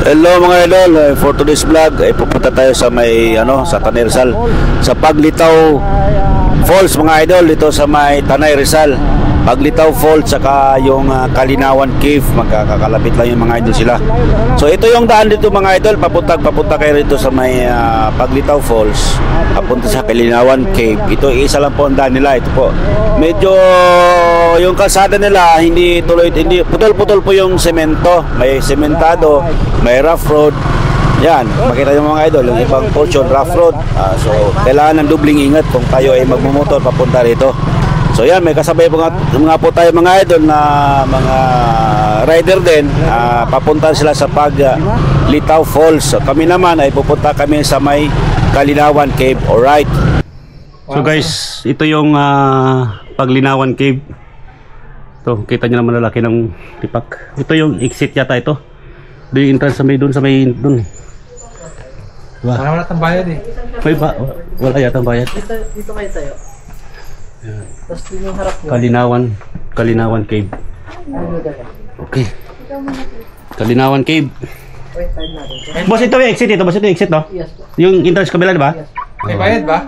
Hello mga idol, for today's vlog ay pupunta tayo sa may sa Tanay Rizal, sa Paglitaw Falls mga idol, dito sa may Tanay Rizal. Paglitaw Falls saka yung Kalinawan Cave, magkakalapit lang yung mga idol sila. So ito yung daan dito mga idol, papunta kayo dito sa may Paglitaw Falls, papunta sa Kalinawan Cave. Ito isa lang po ang daan nila. Ito po medyo yung kalsada nila hindi putol-putol po yung semento, may sementado, may rough road. Yan, makita nyo mga idol, yung ibang portion rough road. So kailangan ng dubling ingat kung tayo ay magmumotor papunta rito. So yan, may kasabay po nga po tayo mga idol na mga rider din, papunta sila sa Paglitaw Falls. So kami naman ay pupunta kami sa may Kalinawan Cave. Alright. So guys, ito yung Paglinawan Cave. Ito, kita nyo naman lalaki ng tipak. Ito yung exit yata ito. Ito yung entrance doon sa may doon. Diba? Wala tayong bayad eh. May wala yata bayad. Dito kayo tayo. Yan. Tapos yung harap mo. Kalinawan Cave. Okay. Kalinawan Cave. Wait, time natin. Boss, ito yung exit ito. Boss, ito yung exit, no? Yes po. Yung entrance kabila, di ba? Yes. May bayad ba?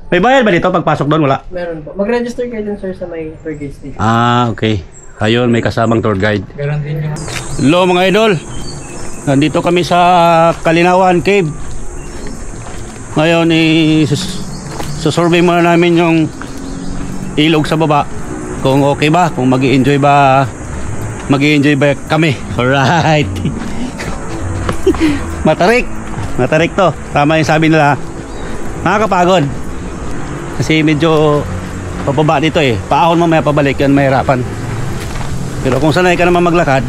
May bayad ba dito pagpasok doon? Wala. Meron po. Mag-register kayo dun sir sa may tour guide station. Okay. Ayun, may kasamang tour guide. Ganon din yung... Hello mga idol. Nandito kami sa Kalinawan Cave. Ngayon, susurvey muna namin yung ilog sa baba. Kung okay ba, kung mag-i-enjoy ba kami. Alright. Matarik to. Tama yung sabi nila. Nakakapagod. Kasi medyo pababa dito eh. Paahon mo, may pabalik yan, mahirapan. Pero kung sanay ka naman maglakad,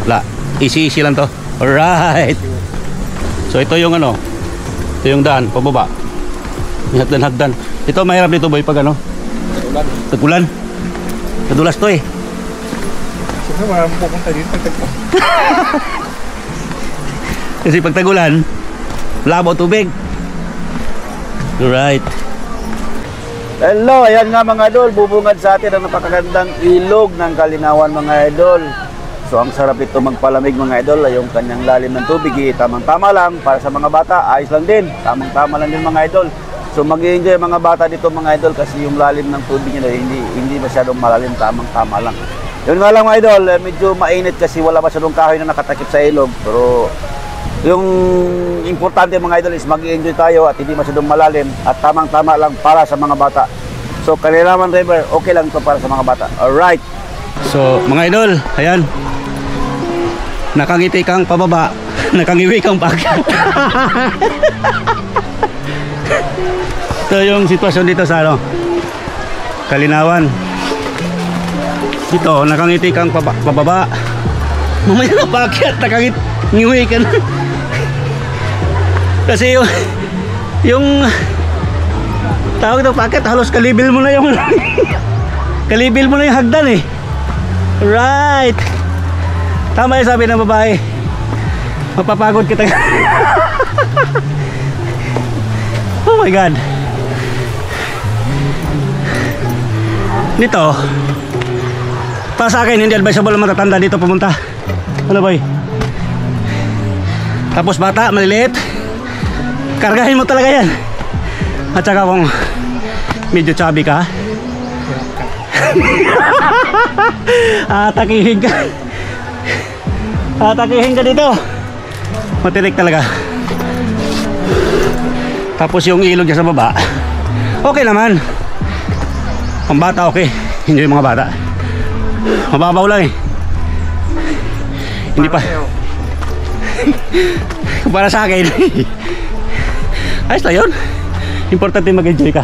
wala, easy lang to. Alright. So ito yung ito yung daan, pababa. May hagdan. Ito mahirap dito boy pag tagulan. Nadulas to eh. Siyempre wala mo pupunta dito. Kasi pag tagulan, labo tubig. Alright. Hello, ayan nga mga idol, bubungad sa atin ang napakagandang ilog ng Kalinawan mga idol. So ang sarap ito magpalamig mga idol, yung kanyang lalim ng tubig, tamang-tama lang para sa mga bata, ayos lang din, tamang-tama lang din mga idol. So mag-i-enjoy mga bata dito mga idol kasi yung lalim ng tubig nila hindi masyadong malalim, tamang-tama lang. Yun nga lang mga idol, medyo mainit kasi wala masyadong kahoy na nakatakip sa ilog, pero yung importante mga idol is mag-i-enjoy tayo at hindi masyadong malalim at tamang-tama lang para sa mga bata. So Kalinawan River, okay lang ito para sa mga bata. Alright. So mga idol, ayan. Nakangiti kang pababa, nakangiwi kang paakyat. Ito yung sitwasyon dito sa Kalinawan. Dito, nakangiti kang pababa. Mamaya na paakyat, nakangiwi ka na. Kasi yung tawag ng packet, halos kalibil mo na yung kalibil mo na yung hagdan eh. Right. Tama yung sabi ng babae, mapapagod kita. Oh my god. Dito para sa akin hindi advisable ang matatanda dito pumunta. Ano boy? Tapos bata, maliliit, kargahin mo talaga yan. At saka kung medyo chubby ka, atakihin ka dito, matirik talaga. Tapos yung ilog sa baba, okay naman. Ang bata okay, enjoy mga bata. Mababaw lang eh. Hindi pa para sa akin. Ayos lang yun. Importante mag-enjoy ka.